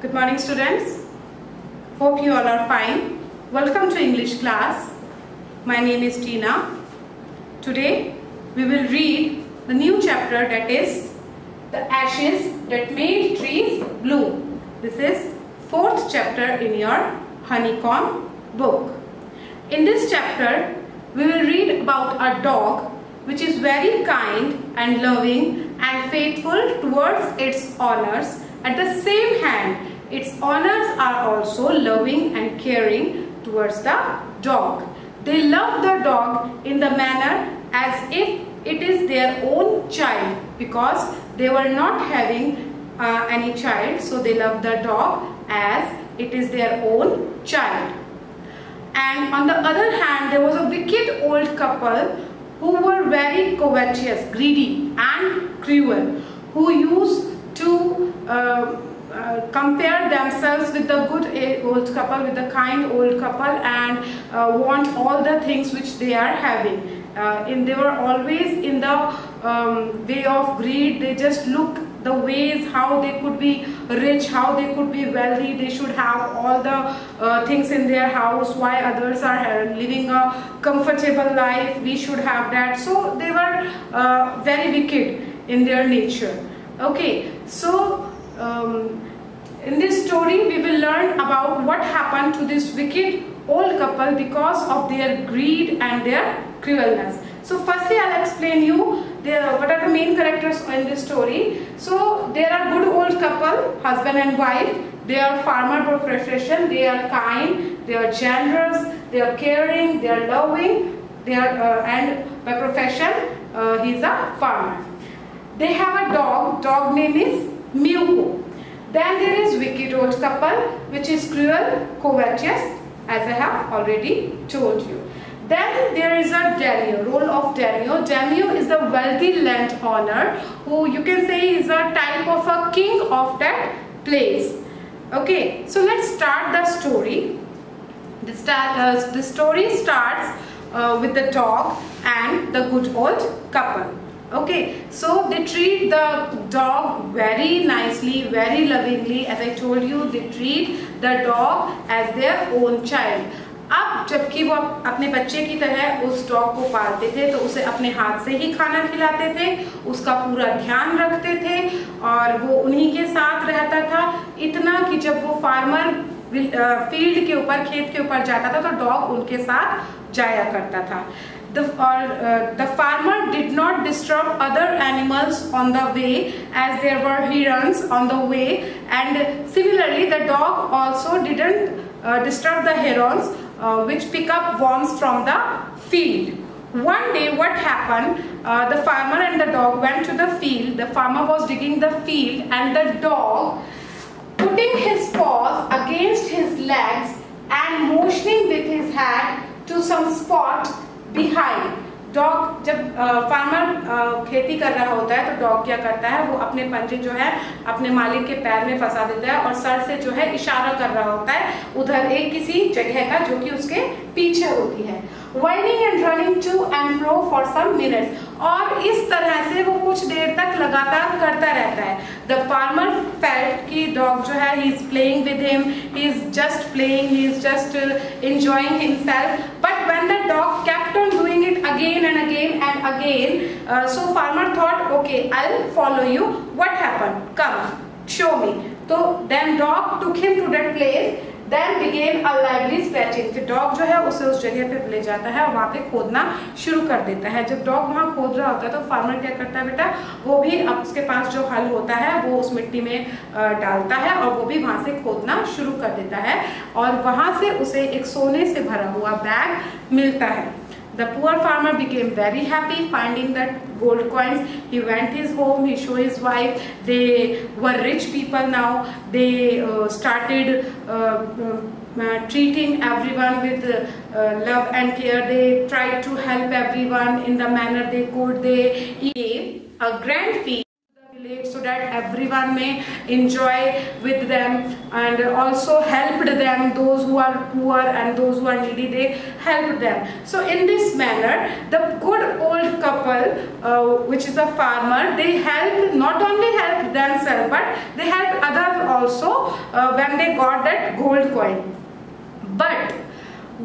Good morning, students. Hope you all are fine. Welcome to English class. My name is Tina. Today we will read the new chapter, that is The Ashes That Made Trees Bloom. This is fourth chapter in your Honeycomb book. In this chapter we will read about a dog which is very kind and loving and faithful towards its owners. At the same hand, its owners are also loving and caring towards the dog. They love the dog in the manner as if it is their own child, because they were not having any child, so they love the dog as it is their own child. And on the other hand, there was a wicked old couple who were very covetous, greedy and cruel, who used to compare themselves with the good old couple, with the kind old couple, and want all the things which they are having. They were always in the way of greed. They just look the ways how they could be rich, how they could be wealthy. They should have all the things in their house, why others are living a comfortable life, we should have that. So they were very wicked in their nature. Okay, so in this story we will learn about what happened to this wicked old couple because of their greed and their cruelness. So firstly I'll explain you what are the main characters in this story. So there are good old couple, husband and wife. They are farmer by profession. They are kind, they are generous, they are caring, they are loving, they are and by profession he is a farmer. They have a dog name is Miyuko. Then there is wicked old couple which is cruel, covetous, as I have already told you. Then there is a daimyo, role of daimyo. Daimyo is the wealthy landowner who you can say is a type of a king of that place. Okay, so let's start the story. The story starts with the dog and the good old couple. Okay, so they treat the dog very nicely, very lovingly. As I told you, they treat the dog as their own child. अब जबकि वो अपने बच्चे की तरह उस dog को पालते थे, तो उसे अपने हाथ से ही खाना खिलाते थे, उसका पूरा ध्यान रखते थे और वो उन्हीं के साथ रहता था। इतना कि जब वो फार्मर फील्ड के ऊपर, खेत के ऊपर जाता था, तो डॉग उनके साथ जाया करता था। The farmer did not disturb other animals on the way, as there were herons on the way, and similarly the dog also didn't disturb the herons which pick up worms from the field. One day what happened, the farmer and the dog went to the field. The farmer was digging the field and the dog, putting his paws against his legs and motioning with his hand to some spot behind. Dog जब farmer खेती कर रहा होता है, तो dog क्या करता है, वो अपने पंजे जो है अपने मालिक के पैर में फंसा देता है और सर से जो है इशारा कर रहा होता है उधर एक किसी जगह का जो कि उसके पीछे होती है। Whining and running to and fro for some minutes, और इस तरह से वो कुछ देर तक लगातार करता रहता है। The farmer felt कि डॉग जो है he is playing with him, he is just playing, he is just enjoying himself. But when the dog kept on doing it again and again and again, so farmer thought, okay, I'll follow you. What happened? Come, show me. So then dog took him to that place. Then began a lively scratching. फिर dog जो है उसे उस जगह पे ले जाता है और वहाँ पे खोदना शुरू कर देता है। जब डॉग वहाँ खोद रहा होता है, तो फार्मर क्या करता है बेटा, वो भी अब उसके पास जो हल होता है वो उस मिट्टी में डालता है और वो भी वहाँ से खोदना शुरू कर देता है और वहाँ से उसे एक सोने से भरा हुआ बैग मिलता है। The poor farmer became very happy finding that gold coins. He went his home, he showed his wife. They were rich people now. They started treating everyone with love and care. They tried to help everyone in the manner they could. They gave a grand feast to the village so that everyone may enjoy with them, and also helped them, those who are poor and those who are needy, they helped them. So in this manner, the good old couple, which is a farmer, they helped, not only helped themselves but they helped others also when they got that gold coin. But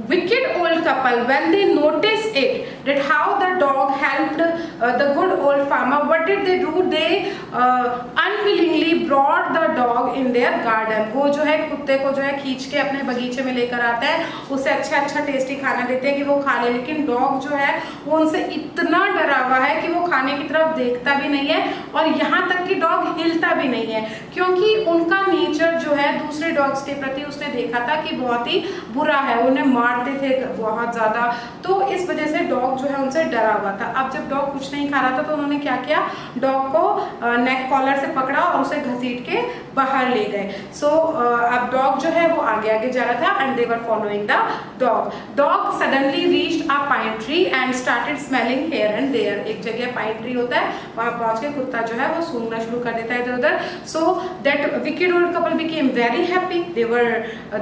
wicked old couple, when they noticed it, that how the dog helped the good old farmer, what did they do? They unwillingly brought the dog in their garden. वो जो है कुत्ते को जो है खींच के अपने बगीचे में लेकर आता है, उसे अच्छा टेस्टी खाना देते हैं कि वो खा ले, लेकिन डॉग जो है वो उनसे इतना डरा हुआ है कि वो खाने की तरफ देखता भी नहीं है, और यहाँ तक कि डॉग हिलता भी नहीं है, क्योंकि उनका नेचर जो है दूसरे डॉग्स के प्रति उसने देखा था कि बहुत ही बुरा है, उन्हें मारते थे बहुत ज्यादा, तो इस वजह से डॉग जो है उनसे डरा हुआ था। अब जब डॉग कुछ नहीं खा रहा था तो उन्होंने क्या किया, डॉग को नेक कॉलर से पकड़ा और उसे घसीट के बाहर ले गए। सो अब डॉग जो है वो आगे आगे जा रहा था, and they were following the dog. Dog suddenly reached a pine tree and started smelling here and there. एक जगह पाइन ट्री होता है, वहां पहुंच के कुत्ता जो है वो सूंघना शुरू कर देता है इधर उधर। So that wicked old couple became very happy,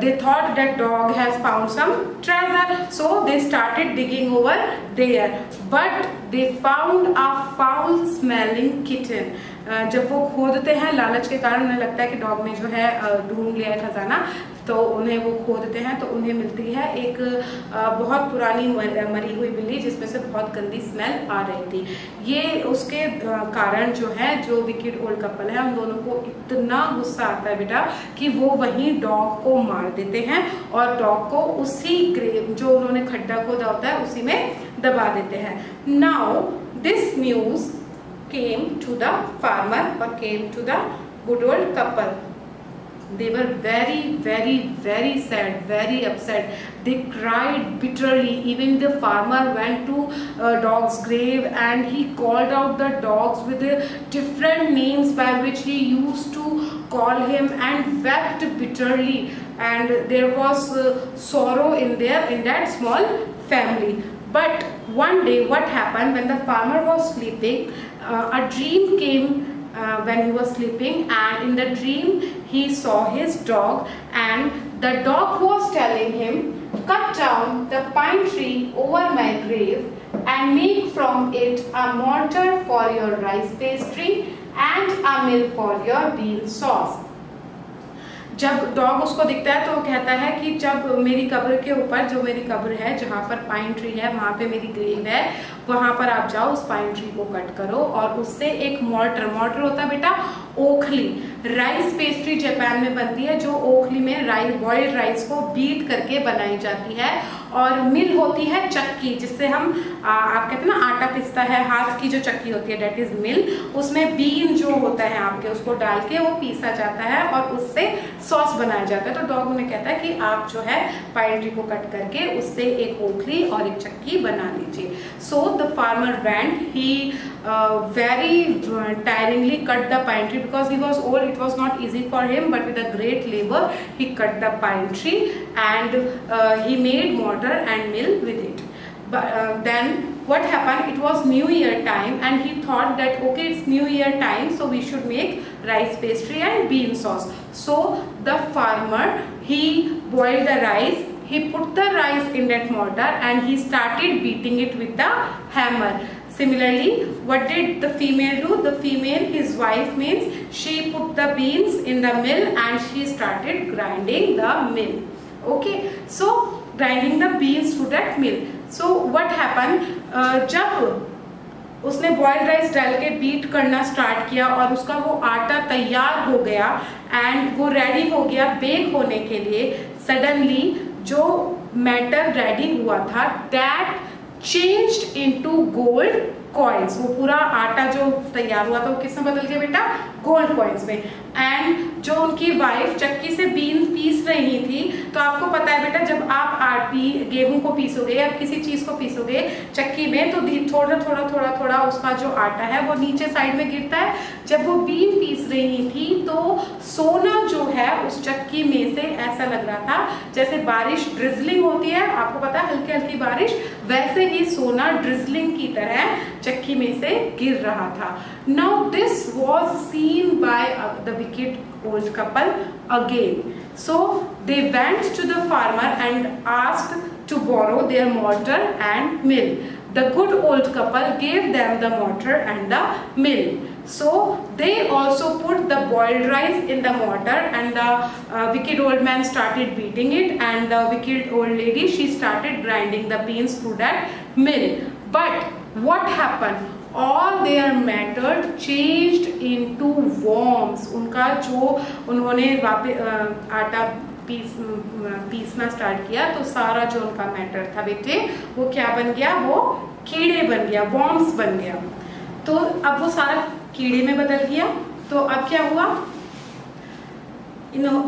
they thought that dog has found some treasure, so they started digging over there, but they found a foul smelling kitten. जब वो खोदते हैं, लालच के कारण उन्हें लगता है कि डॉग ने जो है ढूंढ लिया है खजाना, तो उन्हें वो खोदते हैं तो उन्हें मिलती है एक बहुत पुरानी मरी हुई बिल्ली जिसमें से बहुत गंदी स्मेल आ रही थी। ये उसके कारण जो है, जो विकेड ओल्ड कपल है, उन दोनों को इतना गुस्सा आता है बेटा कि वो वहीं डॉग को मार देते हैं और डॉग को उसी ग्रेव जो उन्होंने खड्डा खोदा होता है उसी में दबा देते हैं। Now this news came to the farmer or came to the good old couple. They were very sad, very upset. They cried bitterly. Even the farmer went to dog's grave and he called out the dogs with different names by which he used to call him, and wept bitterly. And there was sorrow in that small family. But one day what happened, when the farmer was sleeping, a dream came when he was sleeping, and in the dream he saw his dog, and the dog was telling him, cut down the pine tree over my grave and make from it a mortar for your rice pastry and a mill for your bean sauce. जब dog उसको दिखता है तो वो कहता है कि जब मेरी कब्र के ऊपर, जो मेरी कब्र है जहाँ पर पाइन ट्री है वहाँ पे मेरी ग्रेव है, वहाँ पर आप जाओ, उस पाइन ट्री को कट करो और उससे एक मॉर्टर होता है बेटा ओखली, राइस पेस्ट्री जापान में बनती है, जो ओखली में बॉइल्ड राइस को बीट करके बनाई जाती है, और मिल होती है चक्की, जिससे हम आप कहते हैं ना आटा पिसता है, हाथ की जो चक्की होती है डेट इज मिल, उसमें बीन जो होता है आपके उसको डाल के वो पीसा जाता है और उससे सॉस बनाया जाता है। तो डॉग उन्हें कहता है कि आप जो है पाइन ट्री को कट करके उससे एक ओखली और एक चक्की बना लीजिए। So the farmer went, he very tiringly cut the pine tree because he was old. It was not easy for him, but with a great labor he cut the pine tree and he made mortar and mill with it. But then what happened, it was New Year time and he thought that okay, it's New Year time, so we should make rice pastry and bean sauce. So the farmer, he boiled the rice, he put the rice in that mortar and he started beating it with the hammer. Similarly, what did the female do? The female, his wife, means she put the beans in the mill and she started grinding the mill. Okay, so grinding the beans to that mill. So what happened, जब उसने boiled rice डाल के beat करना start किया और उसका वो आटा तैयार हो गया एंड वो रेडी हो गया बेक होने के लिए, सडनली जो मैटर रेडी हुआ था that changed into gold coins. वो पूरा आटा जो तैयार हुआ था वो किसमें बदल गया बेटा? गोल्ड कॉइन्स में। एंड जो उनकी वाइफ चक्की से बीन पीस रही थी, तो आपको पता है बेटा जब आप गेहूं को पीसोगे या किसी चीज को पीसोगे चक्की में, तो थोड़ा थोड़ा थोड़ा थोड़ा उसका जो आटा है वो नीचे साइड में गिरता है। जब वो बीन पीस रही थी तो सोना जो है उस चक्की में से ऐसा लग रहा था जैसे बारिश ड्रिजलिंग होती है, आपको पता है हल्की हल्की बारिश, वैसे ही सोना ड्रिजलिंग की तरह चक्की में से गिर रहा था. Now this was seen by the wicked old couple again. So they went to the farmer and asked to borrow their mortar and mill. The good old couple gave them the mortar and the mill. So they also put the boiled rice in the mortar, and the wicked old man started beating it, and the wicked old lady, she started grinding the beans through that mill. But what happened? All their matter changed into worms. उनका जो उन्होंने वापस आटा पीसना start किया तो सारा जो उनका मैटर था बेटे वो क्या बन गया, वो कीड़े बन गया, वॉर्म्स बन गया. तो अब वो सारा कीड़े में बदल गया. तो अब क्या हुआ,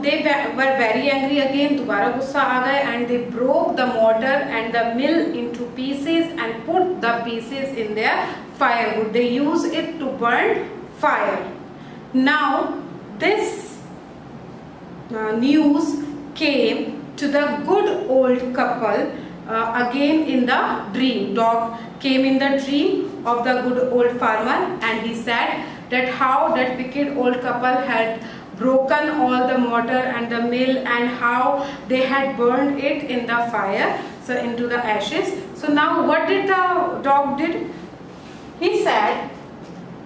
they were very angry again, दोबारा गुस्सा आ गए, and they broke the mortar and the mill into pieces and put the pieces in their firewood. They used it to burn fire. Now this news came to the good old couple again in the dream. Dog came in the dream of the good old farmer, and he said that how that wicked old couple had broken all the mortar and the mill, and how they had burned it in the fire, so into the ashes. So now what did the dog did? He said,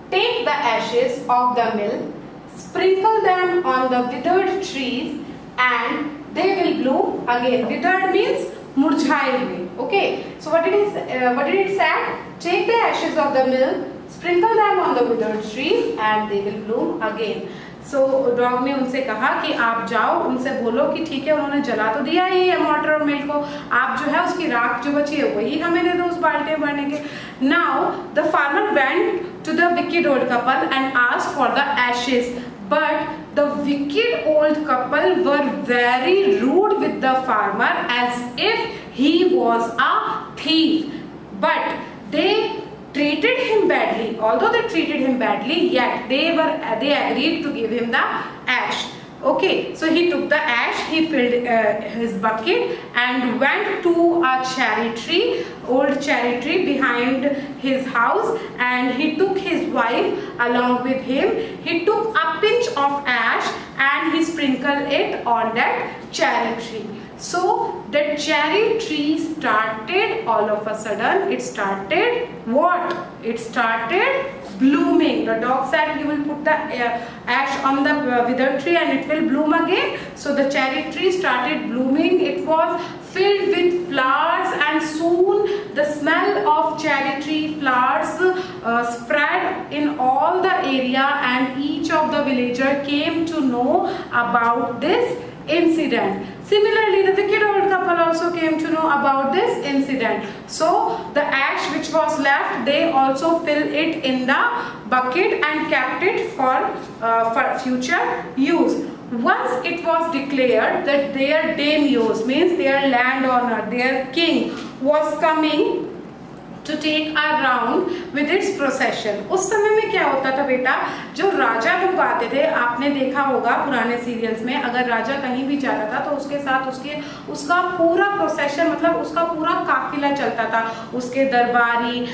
take the ashes of the mill, sprinkle them on the withered trees, and they will bloom again. Withered means murjhaye hue. Okay, so what did it say? Take the ashes of the mill, sprinkle them on the withered trees, and they will bloom again. So dog ने उनसे कहा कि आप जाओ, उनसे बोलो कि ठीक है, उन्होंने जला तो दिया ये मॉटर और मिल को, आप जो है उसकी राख जो बची है वही हमें दे दो उस बाल्टी भरने के. Now the farmer went to the wicked old couple and asked for the ashes, but the wicked old couple were very rude with the farmer as if he was a thief. But they treated him badly. Although they treated him badly, yet they agreed to give him the ash. Okay, so he took the ash, he filled his bucket and went to a cherry tree, old cherry tree behind his house, and he took his wife along with him. He took a pinch of ash and he sprinkled it on that cherry tree. So the cherry tree started, all of a sudden it started what? It started blooming. The dog said you will put the ash on the withered tree and it will bloom again. So the cherry tree started blooming. It was filled with flowers, and soon the smell of cherry tree flowers spread in all the area, and each of the villagers came to know about this incident. Similarly, the wicked old couple also came to know about this incident. So the ash which was left, they also filled it in the bucket and kept it for future use. Once it was declared that their daimyos, means their landowner, their king, was coming to take a round with its procession. उस समय में क्या होता था बेटा, जो राजा लोग आते थे, आपने देखा होगा पुराने सीरियल्स में, अगर राजा कहीं भी जाता था तो उसके साथ उसका पूरा प्रोसेशन, मतलब उसका पूरा काफिला चलता था. उसके दरबारी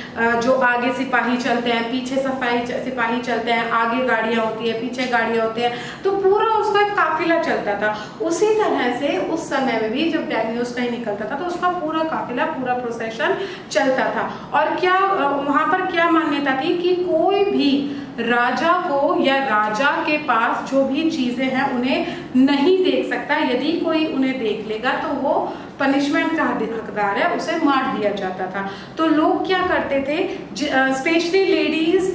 जो आगे सिपाही चलते हैं, पीछे सिपाही चलते हैं, आगे गाड़ियां होती है, पीछे गाड़ियां होती है, तो पूरा उसका काफिला चलता था. उसी तरह से उस समय में भी जब डेमियोस कहीं निकलता था तो उसका पूरा काफिला, पूरा प्रोसेशन चलता था. और क्या वहां पर क्या मान्यता थी कि कोई भी राजा को या राजा के पास जो भी चीजें हैं उन्हें नहीं देख सकता. यदि कोई उन्हें देख लेगा तो वो पनिशमेंट का हकदार है, उसे मार दिया जाता था. तो लोग क्या करते थे, स्पेशली लेडीज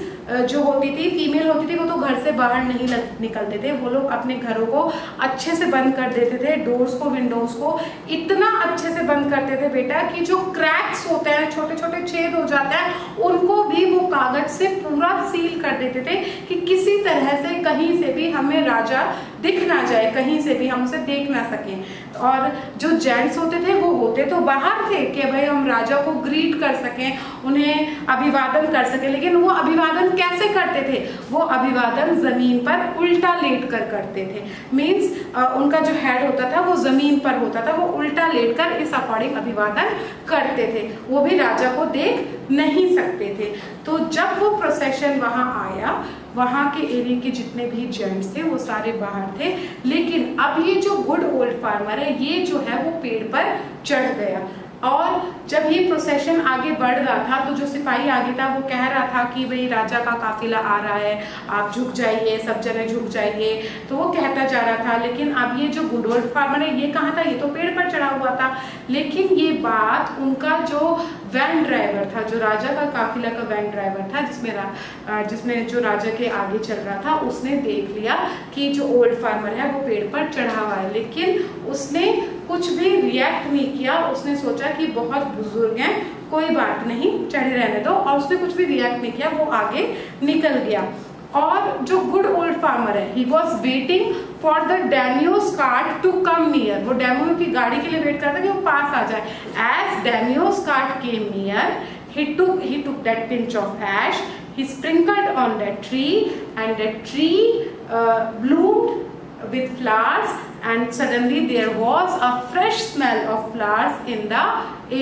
जो होती थी, फीमेल होती थी, वो तो घर से बाहर नहीं निकलते थे. वो लोग अपने घरों को अच्छे से बंद कर देते थे, डोर्स को, विंडोज को इतना अच्छे से बंद करते थे बेटा कि जो क्रैक्स होते हैं, छोटे छोटे छेद हो जाते हैं, उनको भी वो कागज से पूरा सील कर देते थे कि किसी तरह से कहीं से भी हमें राजा दिख ना जाए, कहीं से भी हम उसे देख ना सकें. और जो जेंट्स होते थे वो होते तो बाहर थे कि भाई हम राजा को ग्रीट कर सकें, उन्हें अभिवादन कर सकें, लेकिन वो अभिवादन कैसे करते थे? वो अभिवादन जमीन पर उल्टा लेट कर करते थे। मीन्स उनका जो हेड होता था वो जमीन पर होता था, वो उल्टा लेट कर इस अकॉर्डिंग अभिवादन करते थे, वो भी राजा को देख नहीं सकते थे। तो जब वो प्रोसेशन वहां आया, वहां के एरिया के जितने भी जेंट्स थे वो सारे बाहर थे, लेकिन अब ये जो गुड ओल्ड फार्मर है ये जो है वो पेड़ पर चढ़ गया। और जब ये प्रोसेशन आगे बढ़ रहा था तो जो सिपाही आगे था वो कह रहा था कि भाई राजा का काफिला आ रहा है, आप झुक जाइए, सब जने झुक जाइए, तो वो कहता जा रहा था। लेकिन अब ये जो गुड ओल्ड फार्मर है ये कहाँ था? ये तो पेड़ पर चढ़ा हुआ था। लेकिन ये बात उनका जो वैन ड्राइवर था, जो राजा का काफिला का वैन ड्राइवर था, जिसमें जो राजा के आगे चल रहा था, उसने देख लिया कि जो ओल्ड फार्मर है वो पेड़ पर चढ़ा हुआ है, लेकिन उसने कुछ भी रिएक्ट नहीं किया। उसने सोचा कि बहुत बुजुर्ग हैं, कोई बात नहीं, चढ़े रहने दो, और उसने कुछ भी रिएक्ट नहीं किया, वो आगे निकल गया। और जो गुड ओल्ड फार्मर है, he was waiting for the Danios cart to come near, वो डैनियो की गाड़ी के लिए वेट करता कि वो पास आ जाए। As Danios cart came near, he took that pinch of ash, he sprinkled on that tree, and that tree bloomed with flowers, and suddenly there was a fresh smell of flowers in the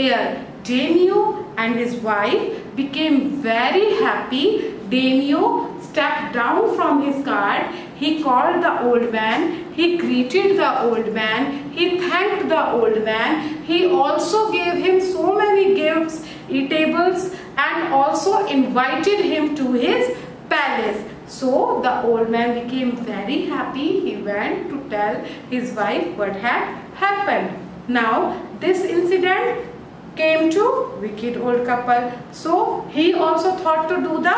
air. Daimyo and his wife became very happy. Daimyo stepped down from his cart. He called the old man. He greeted the old man. He thanked the old man. He also gave him so many gifts, eatables, and also invited him to his palace. So the old man became very happy. He went to tell his wife what had happened. Now this incident came to wicked old couple. So he also thought to do the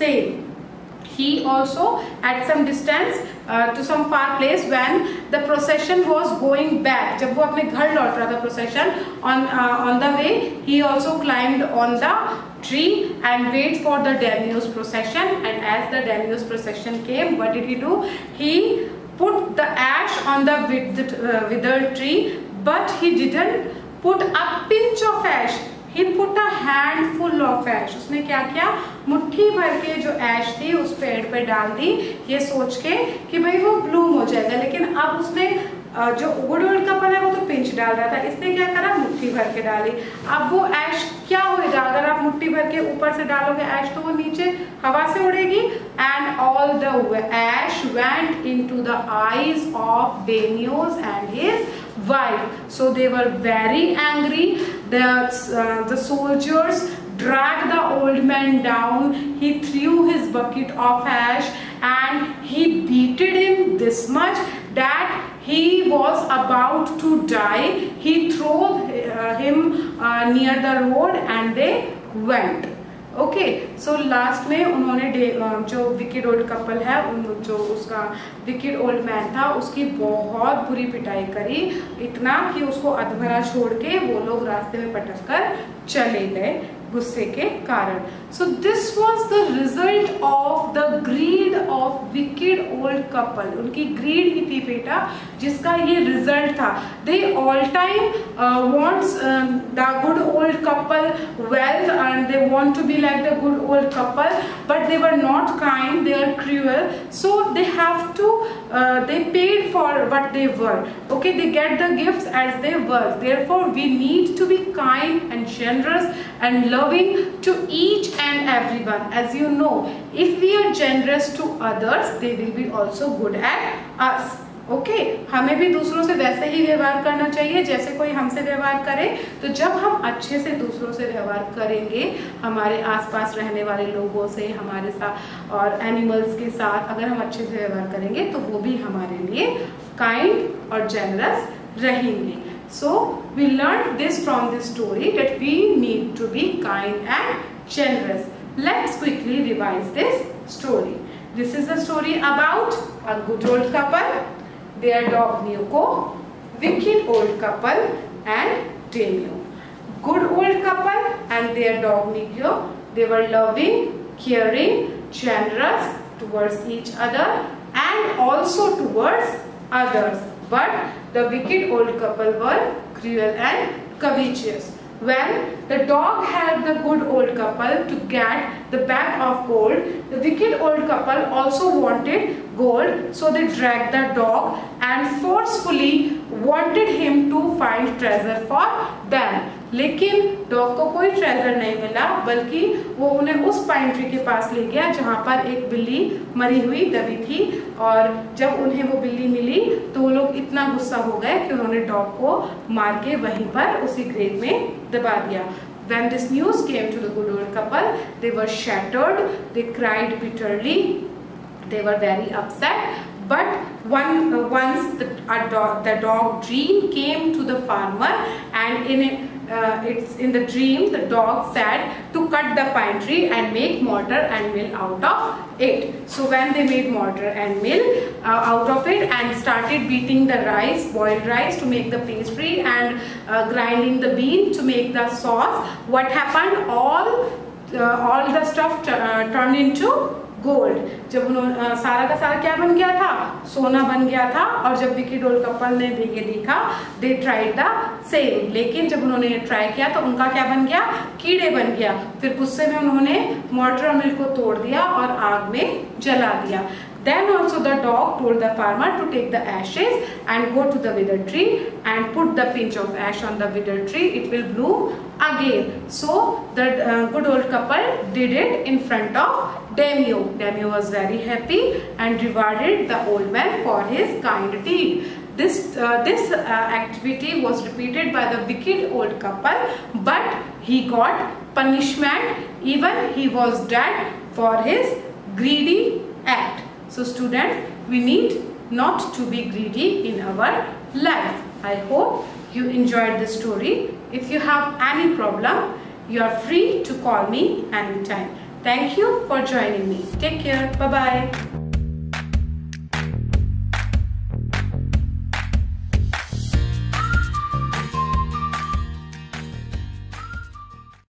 same. He also at some distance to some far place, when the procession was going back, जब वो अपने घर लौट रहा था procession, on the way he also climbed on the tree and wait for the daimyo's procession. And as the daimyo's procession came, what did he do? He put the ash on the withered tree, but he didn't put a pinch of ash. He put a handful of ash. उसने क्या किया? मुट्ठी भर के जो ऐश थी उस पेड़ पे डाल दी, ये सोच के कि भाई वो ब्लूम हो जाएगा। लेकिन अब उसने जो गुड ओल्ड कपल है वो तो पिंच डाल रहा था, इसने क्या करा? मुट्ठी भर के डाली। अब वो ऐश क्या होगा? अगर आप मुट्ठी भर के ऊपर से डालोगे ऐश तो वो नीचे हवा से उड़ेगी। And all the ash went into the eyes of Demios and his wife. So they were very angry. The soldiers dragged the old man down. He threw his bucket of ash and he beated him this much that he was about to die. He threw him near the road and they went. Okay, so last में उन्होंने जो wicked old couple है, जो उसका wicked old man था, उसकी बहुत बुरी पिटाई करी, इतना कि उसको अधमरा छोड़ के वो लोग रास्ते में पटक कर चले गए गुस्से के कारण। So this was the result of the greed of wicked old couple. उनकी ग्रीड ही थी बेटा जिसका ये रिजल्ट था। They all time wants the good old couple wealth and they want to be like the good old couple, but they were not kind, they are cruel, so they have to they paid for what they were. Okay, they get the gifts as they were. Therefore we need to be kind and generous and loving to each and everyone. As you know, if we are generous to others, they will be also good at us. Okay, हमें भी दूसरों से वैसे ही व्यवहार करना चाहिए जैसे कोई हमसे व्यवहार करे। तो जब हम अच्छे से दूसरों से व्यवहार करेंगे, हमारे आसपास रहने वाले लोगों से, हमारे साथ और एनिमल्स के साथ अगर हम अच्छे से व्यवहार करेंगे तो वो भी हमारे लिए काइंड और जेनरस रहेंगे। So we learn this from this story that we need to be kind and generous. Let's quickly revise this story. This is the story about a good old couple, their dog Niko, wicked old couple and Daimyo. Good old couple and their dog Niko, they were loving, caring, generous towards each other and also towards others. but the wicked old couple were cruel and covetous. When the dog helped the good old couple to get the bag of gold, the wicked old couple also wanted gold, so they dragged the dog and forcefully wanted him to find treasure for them. लेकिन dog को कोई treasure नहीं मिला, बल्कि वो उन्हें उस pine tree के पास ले गया जहाँ पर एक बिल्ली मरी हुई दबी थी। और जब उन्हें वो बिल्ली मिली तो वो लोग इतना गुस्सा हो गए कि उन्होंने डॉग को मार के वहीं पर उसी ग्रेव में दबा दिया। When this news came to the good old couple, they were shattered, they cried bitterly, they were very upset. But once the dog dream came to the farmer, and in the dream the dog said to cut the pine tree and make mortar and mill out of it. So when they made mortar and mill out of it and started beating the rice, boiled rice, to make the pastry, and grinding the bean to make the sauce, what happened? All the stuff turned into gold. जब उन्होंने सारा का सारा क्या बन गया था? सोना बन गया था। और जब विकी ओल्ड कपल ने ये देखा, दे ट्राइड द सेम, लेकिन जब उन्होंने ये ट्राई किया तो उनका क्या बन गया? कीड़े बन गया। फिर गुस्से में उन्होंने मॉर्टर और मिल को तोड़ दिया और आग में जला दिया। Then also the dog told the farmer to take the ashes and go to the withered tree and put the pinch of ash on the withered tree. It will bloom again. So the good old couple did it in front of Daimyo. Daimyo was very happy and rewarded the old man for his kind deed. This activity was repeated by the wicked old couple, but he got punishment. Even he was dead for his greedy act. So students, we need not to be greedy in our life. I hope you enjoyed this story. If you have any problem, you are free to call me anytime. Thank you for joining me. Take care. Bye-bye.